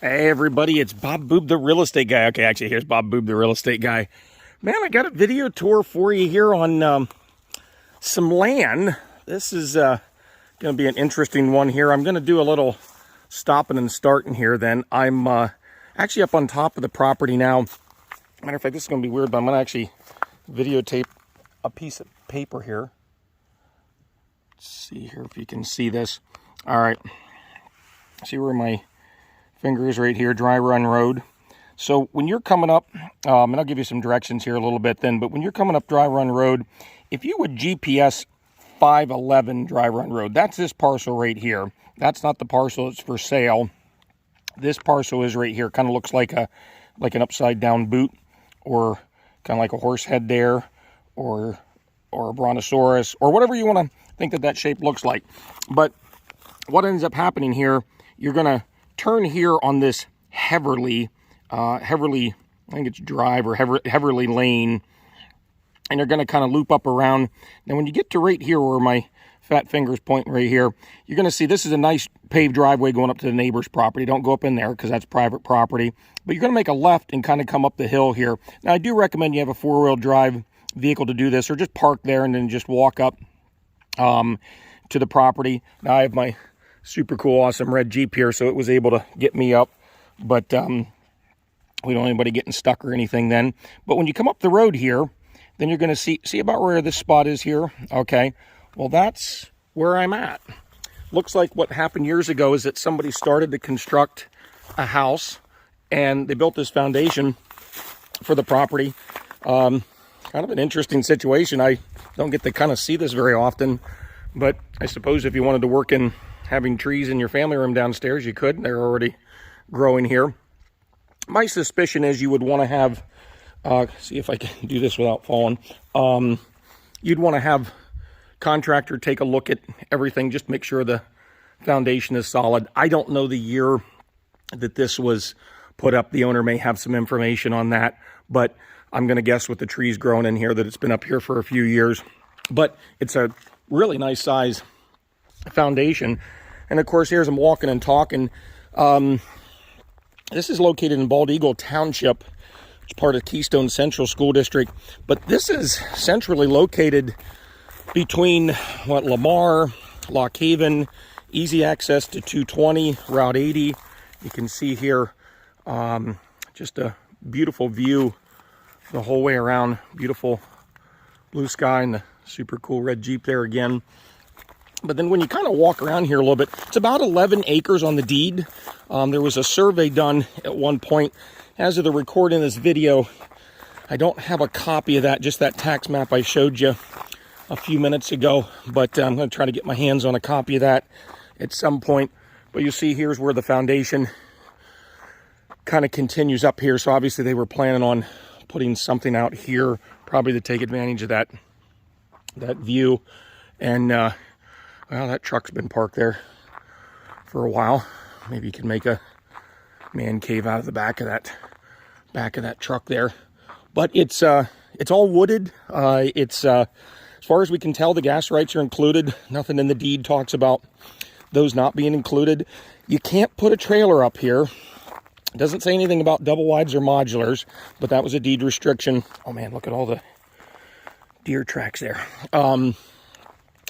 Hey everybody, it's Bob Boob, the real estate guy. Okay, actually, here's Bob Boob, the real estate guy. Man, I got a video tour for you here on some land. This is going to be an interesting one here. I'm going to do a little stopping and starting here then. I'm actually up on top of the property now. Matter of fact, this is going to be weird, but I'm going to actually videotape a piece of paper here. Let's see here if you can see this. All right. See where my finger is right here, Dry Run Road. So when you're coming up, and I'll give you some directions here a little bit then, but when you're coming up Dry Run Road, if you would GPS 511 Dry Run Road, that's this parcel right here. That's not the parcel that's for sale. This parcel is right here. Kind of looks like an upside down boot, or kind of like a horse head there, or a brontosaurus, or whatever you want to think that shape looks like. But what ends up happening here, you're going to turn here on this Heverly, I think it's Drive or Heverly Lane, and you're going to kind of loop up around. Now, when you get to right here where my fat finger's pointing right here, you're going to see this is a nice paved driveway going up to the neighbor's property. Don't go up in there because that's private property. But you're going to make a left and kind of come up the hill here. Now, I do recommend you have a four-wheel drive vehicle to do this, or just park there and then just walk up to the property. Now, I have my super cool, awesome red Jeep here, so it was able to get me up. But we don't want anybody getting stuck or anything then. But when you come up the road here, then you're going to see about where this spot is here. Okay, well, that's where I'm at. Looks like what happened years ago is that somebody started to construct a house, and they built this foundation for the property. Kind of an interesting situation. I don't get to kind of see this very often, but I suppose if you wanted to work in having trees in your family room downstairs, you could. They're already growing here. My suspicion is you would want to have, see if I can do this without falling. You'd want to have contractor take a look at everything, just make sure the foundation is solid. I don't know the year that this was put up. The owner may have some information on that, but I'm going to guess with the trees growing in here that it's been up here for a few years. But it's a really nice size foundation. And of course, here's I'm walking and talking. This is located in Bald Eagle Township. It's part of Keystone Central School District. But this is centrally located between Lamar, Lock Haven, easy access to 220, Route 80. You can see here just a beautiful view the whole way around. Beautiful blue sky and the super cool red Jeep there again. But then when you kind of walk around here a little bit, it's about 11 acres on the deed. There was a survey done at one point. As of the recording of this video, I don't have a copy of that, just that tax map I showed you a few minutes ago. But I'm going to try to get my hands on a copy of that at some point. But you see here's where the foundation kind of continues up here. So obviously they were planning on putting something out here, probably to take advantage of that view. And well, that truck's been parked there for a while. Maybe you can make a man cave out of the back of that truck there. But it's all wooded. It's as far as we can tell, the gas rights are included. Nothing in the deed talks about those not being included. You can't put a trailer up here. It doesn't say anything about double wides or modulars, but that was a deed restriction. Oh man, look at all the deer tracks there.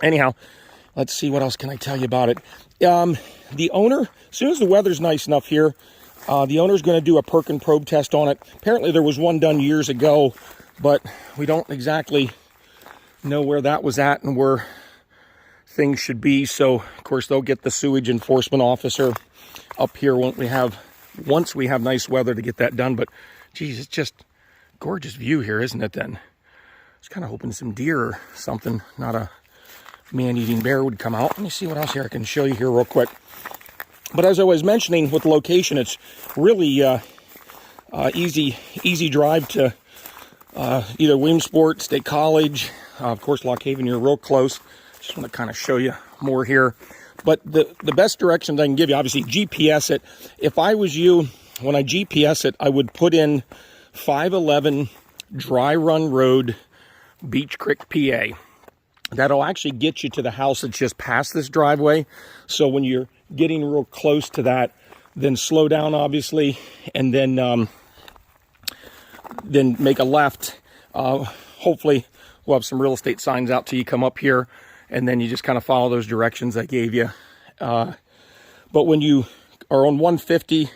Anyhow, let's see, what else can I tell you about it? The owner, as soon as the weather's nice enough here, the owner's going to do a perk and probe test on it. Apparently there was one done years ago, but we don't exactly know where that was at and where things should be. So, of course, they'll get the sewage enforcement officer up here once we have nice weather to get that done. But, geez, it's just gorgeous view here, isn't it then? I was kind of hoping some deer or something, not a man-eating bear, would come out. Let me see what else here I can show you here real quick. But as I was mentioning with the location, it's really easy drive to either Williamsport, State College, of course, Lock Haven, you're real close. Just want to kind of show you more here. But the best directions I can give you, obviously, GPS it. If I was you, when I GPS it, I would put in 511 Dry Run Road, Beech Creek, PA. That'll actually get you to the house that's just past this driveway. So when you're getting real close to that, then slow down, obviously, and then make a left. Hopefully, we'll have some real estate signs out till you come up here, and then you just kind of follow those directions I gave you. But when you are on 150,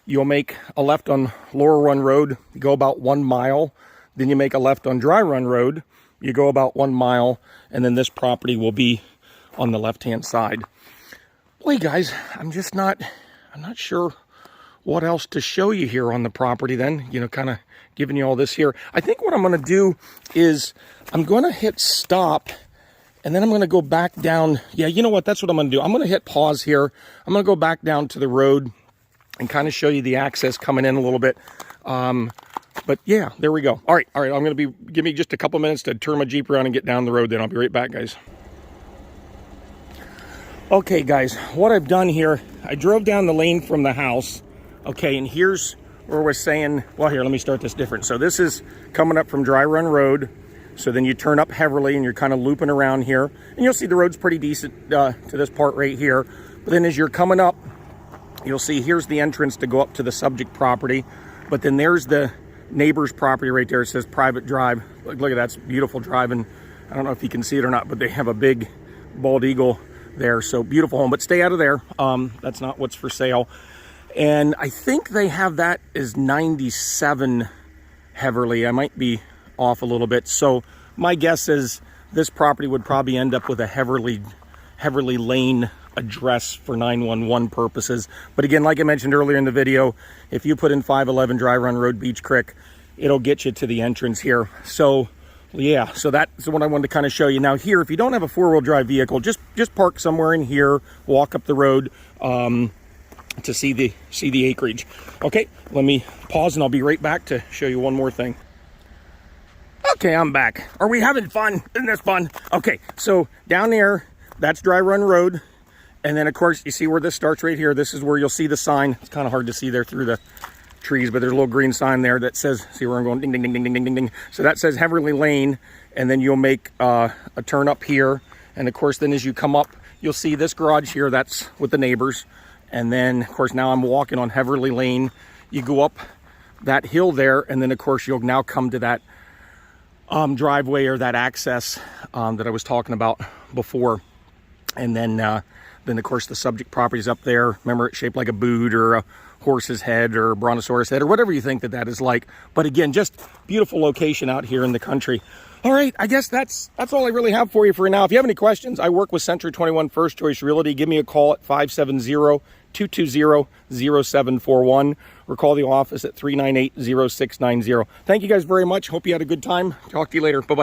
you'll make a left on Lower Run Road, you go about 1 mile. Then you make a left on Dry Run Road, you go about 1 mile, and then this property will be on the left-hand side. Boy, guys, I'm not sure what else to show you here on the property then, you know, kind of giving you all this here. I think what I'm going to do is I'm going to hit stop, and then I'm going to go back down. Yeah, you know what? That's what I'm going to do. I'm going to hit pause here. I'm going to go back down to the road and kind of show you the access coming in a little bit. But yeah, there we go. All right. I'm going to give me just a couple minutes to turn my Jeep around and get down the road. Then I'll be right back, guys. Okay, guys, what I've done here, I drove down the lane from the house. Okay, and here's where we're saying, well, here, let me start this different. So this is coming up from Dry Run Road. So then you turn up Heverly and you're kind of looping around here. And you'll see the road's pretty decent to this part right here. But then as you're coming up, you'll see here's the entrance to go up to the subject property. But then there's the neighbor's property right there. It says private drive. Look at that, it's beautiful driving. I don't know if you can see it or not, but they have a big bald eagle there. So beautiful home, but stay out of there. That's not what's for sale. And I think they have that as 97 Heverly. I might be off a little bit. So my guess is this property would probably end up with a Heverly Lane address for 911 purposes. But again, like I mentioned earlier in the video, if you put in 511 Dry Run Road, Beech Creek, it'll get you to the entrance here. So yeah, so that's what I wanted to kind of show you. Now here, if you don't have a four-wheel drive vehicle, just park somewhere in here, walk up the road to see the acreage. Okay, let me pause and I'll be right back to show you one more thing. Okay, I'm back. Are we having fun? Isn't this fun? Okay, so down there, that's Dry Run Road. And then, of course, you see where this starts right here. This is where you'll see the sign. It's kind of hard to see there through the trees, but there's a little green sign there that says, see where I'm going, ding, ding, ding, ding, ding, ding, ding. So that says Heverly Lane, and then you'll make a turn up here. And, of course, then as you come up, you'll see this garage here. That's with the neighbors. And then, of course, now I'm walking on Heverly Lane. You go up that hill there, and then, of course, you'll now come to that driveway or that access that I was talking about before. And then of course, the subject property's up there. Remember, it's shaped like a boot or a horse's head or a brontosaurus head or whatever you think that is like. But again, just beautiful location out here in the country. All right, I guess that's all I really have for you for now. If you have any questions, I work with Century 21 First Choice Realty. Give me a call at 570-220-0741 or call the office at 398-0690. Thank you guys very much. Hope you had a good time. Talk to you later. Bye-bye.